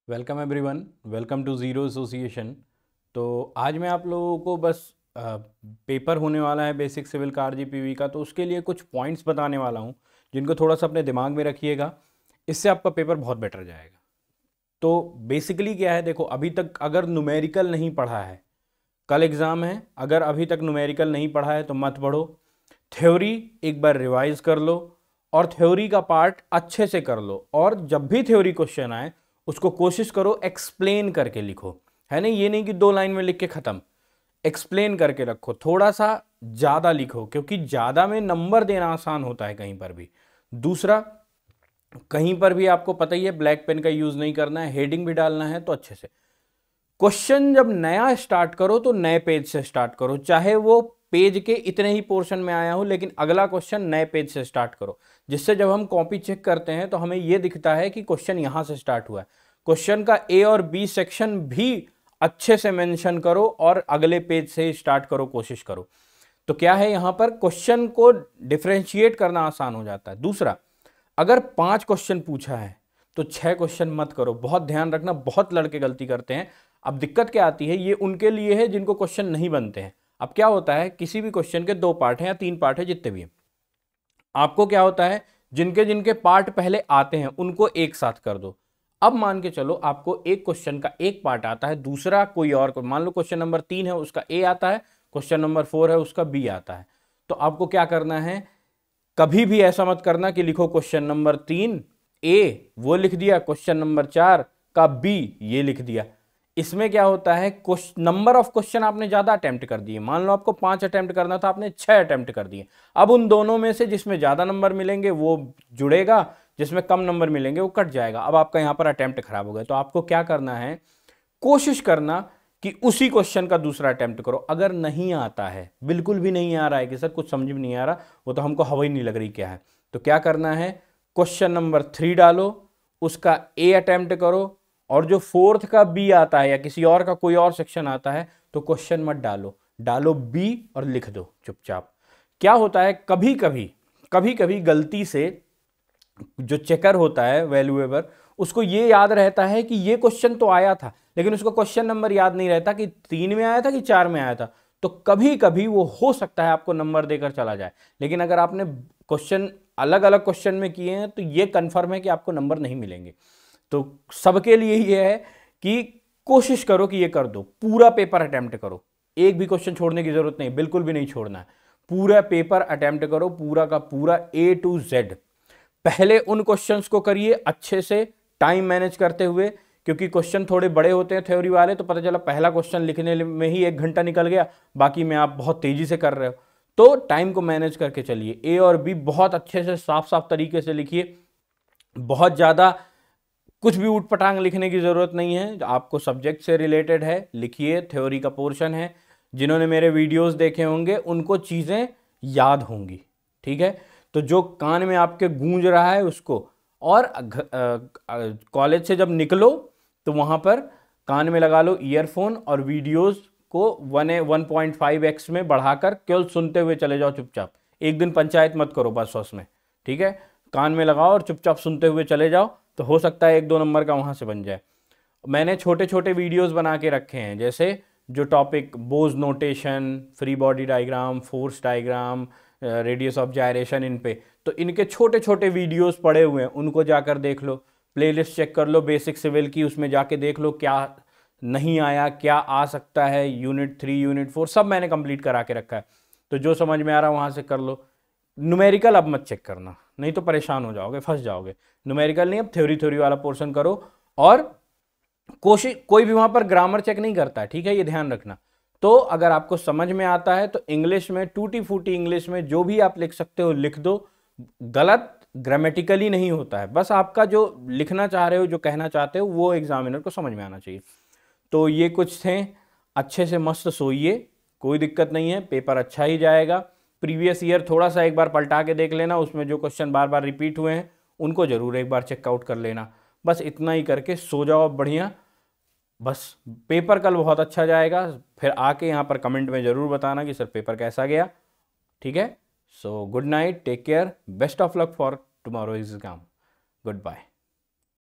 Welcome everyone, welcome to zero association. तो आज मैं आप लोगों को बस पेपर होने वाला है बेसिक सिविल कार जीपीवी का, तो उसके लिए कुछ पॉइंट्स बताने वाला हूँ जिनको थोड़ा सा अपने दिमाग में रखिएगा। इससे आपका पेपर बहुत बेटर जाएगा। तो बेसिकली क्या है, देखो, अभी तक अगर न्यूमेरिकल नहीं पढ़ा है, कल एग्ज़ाम है, अगर अभी तक न्यूमेरिकल नहीं पढ़ा है तो मत पढ़ो। थ्योरी एक बार रिवाइज कर लो और थ्योरी का पार्ट अच्छे से कर लो, और जब भी थ्योरी क्वेश्चन आए उसको कोशिश करो एक्सप्लेन करके लिखो, है नहीं, ये नहीं कि 2 लाइन में लिख के ख़त्म। एक्सप्लेन करके रखो, थोड़ा सा ज़्यादा लिखो, क्योंकि ज़्यादा में नंबर देना आसान होता है कहीं पर भी। दूसरा, कहीं पर भी आपको पता ही है ब्लैक पेन का यूज़ नहीं करना है, हेडिंग भी डालना है तो अच्छे से। क्वेश्चन जब नया स्टार्ट करो तो नए पेज से स्टार्ट करो, चाहे वो पेज के इतने ही पोर्शन में आया हो, लेकिन अगला क्वेश्चन नए पेज से स्टार्ट करो, जिससे जब हम कॉपी चेक करते हैं तो हमें यह दिखता है कि क्वेश्चन यहां से स्टार्ट हुआ है। क्वेश्चन का ए और बी सेक्शन भी अच्छे से मेंशन करो और अगले पेज से स्टार्ट करो, कोशिश करो। तो क्या है, यहां पर क्वेश्चन को डिफरेंशिएट करना आसान हो जाता है। दूसरा, अगर 5 क्वेश्चन पूछा है तो 6 क्वेश्चन मत करो। बहुत ध्यान रखना, बहुत लड़के गलती करते हैं। अब दिक्कत क्या आती है, ये उनके लिए है जिनको क्वेश्चन नहीं बनते हैं। अब क्या होता है, किसी भी क्वेश्चन के 2 पार्ट हैं या 3 पार्ट है, जितने भी हैं, आपको क्या होता है, जिनके जिनके पार्ट पहले आते हैं उनको एक साथ कर दो। अब मान के चलो आपको एक क्वेश्चन का एक पार्ट आता है, दूसरा कोई और को, मान लो क्वेश्चन नंबर 3 है उसका ए आता है, क्वेश्चन नंबर 4 है उसका बी आता है। तो आपको क्या करना है, कभी भी ऐसा मत करना कि लिखो क्वेश्चन नंबर 3 ए वो लिख दिया, क्वेश्चन नंबर 4 का बी ये लिख दिया। इसमें क्या होता है, नंबर ऑफ क्वेश्चन आपने ज्यादा अटेम्प्ट कर दिए। मान लो आपको 5 अटेम्प्ट करना था, आपने 6 अटेम्प्ट कर दिए। अब उन दोनों में से जिसमें ज्यादा नंबर मिलेंगे वो जुड़ेगा, जिसमें कम नंबर मिलेंगे वो कट जाएगा। अब आपका यहां पर अटेम्प्ट खराब हो गया। तो आपको क्या करना है, कोशिश करना कि उसी क्वेश्चन का दूसरा अटेम्प्ट करो। अगर नहीं आता है, बिल्कुल भी नहीं आ रहा है कि सर कुछ समझ में नहीं आ रहा, वो तो हमको हवा ही नहीं लग रही क्या है, तो क्या करना है, क्वेश्चन नंबर 3 डालो, उसका ए अटेम्प्ट करो, और जो 4th का बी आता है या किसी और का कोई और सेक्शन आता है तो क्वेश्चन मत डालो, डालो बी और लिख दो चुपचाप। क्या होता है, कभी कभी गलती से जो चेकर होता है वैल्यूएबर, उसको ये याद रहता है कि ये क्वेश्चन तो आया था, लेकिन उसको क्वेश्चन नंबर याद नहीं रहता कि 3 में आया था कि 4 में आया था। तो कभी कभी वो हो सकता है आपको नंबर देकर चला जाए, लेकिन अगर आपने क्वेश्चन अलग अलग क्वेश्चन में किए हैं तो ये कंफर्म है कि आपको नंबर नहीं मिलेंगे। तो सबके लिए ये है कि कोशिश करो कि ये कर दो, पूरा पेपर अटेम्प्ट करो, एक भी क्वेश्चन छोड़ने की जरूरत नहीं, बिल्कुल भी नहीं छोड़ना है। पूरा पेपर अटेम्प्ट करो, पूरा का पूरा A to Z। पहले उन क्वेश्चंस को करिए अच्छे से, टाइम मैनेज करते हुए, क्योंकि क्वेश्चन थोड़े बड़े होते हैं थ्योरी वाले, तो पता चला पहला क्वेश्चन लिखने में ही 1 घंटा निकल गया, बाकी में आप बहुत तेजी से कर रहे हो। तो टाइम को मैनेज करके चलिए। ए और बी बहुत अच्छे से साफ साफ तरीके से लिखिए, बहुत ज़्यादा कुछ भी ऊटपटांग लिखने की ज़रूरत नहीं है। आपको सब्जेक्ट से रिलेटेड है लिखिए, थ्योरी का पोर्शन है। जिन्होंने मेरे वीडियोस देखे होंगे उनको चीज़ें याद होंगी, ठीक है। तो जो कान में आपके गूंज रहा है उसको, और कॉलेज से जब निकलो तो वहाँ पर कान में लगा लो ईयरफोन, और वीडियोस को 1.5x में बढ़ाकर केवल सुनते हुए चले जाओ चुपचाप। एक दिन पंचायत मत करो बस में, ठीक है। कान में लगाओ और चुपचाप सुनते हुए चले जाओ, तो हो सकता है 1-2 नंबर का वहाँ से बन जाए। मैंने छोटे छोटे वीडियोस बना के रखे हैं, जैसे जो topic Bow's notation, free body diagram, force diagram, radius of gyration, इन पे तो इनके छोटे छोटे वीडियोस पड़े हुए हैं, उनको जाकर देख लो। प्लेलिस्ट चेक कर लो बेसिक सिविल की, उसमें जाके देख लो क्या नहीं आया, क्या आ सकता है। यूनिट 3 यूनिट 4 सब मैंने कंप्लीट करा के रखा है, तो जो समझ में आ रहा है वहाँ से कर लो। न्यूमेरिकल अब मत चेक करना, नहीं तो परेशान हो जाओगे, फंस जाओगे। न्यूमेरिकल नहीं, अब थ्योरी वाला पोर्शन करो। और कोशिश, कोई भी वहां पर ग्रामर चेक नहीं करता है, ठीक है, ये ध्यान रखना। तो अगर आपको समझ में आता है तो इंग्लिश में, टूटी फूटी इंग्लिश में जो भी आप लिख सकते हो लिख दो। गलत ग्रामेटिकली नहीं होता है, बस आपका जो लिखना चाह रहे हो, जो कहना चाहते हो, वो एग्जामिनर को समझ में आना चाहिए। तो ये कुछ थे, अच्छे से मस्त सोइए, कोई दिक्कत नहीं है, पेपर अच्छा ही जाएगा। प्रीवियस ईयर थोड़ा सा एक बार पलटा के देख लेना, उसमें जो क्वेश्चन बार बार रिपीट हुए हैं उनको जरूर एक बार चेकआउट कर लेना। बस इतना ही करके सो जाओ बढ़िया। बस पेपर कल बहुत अच्छा जाएगा, फिर आके यहाँ पर कमेंट में ज़रूर बताना कि सर पेपर कैसा गया, ठीक है। So good night, take care, best of luck for tomorrow exam, good bye.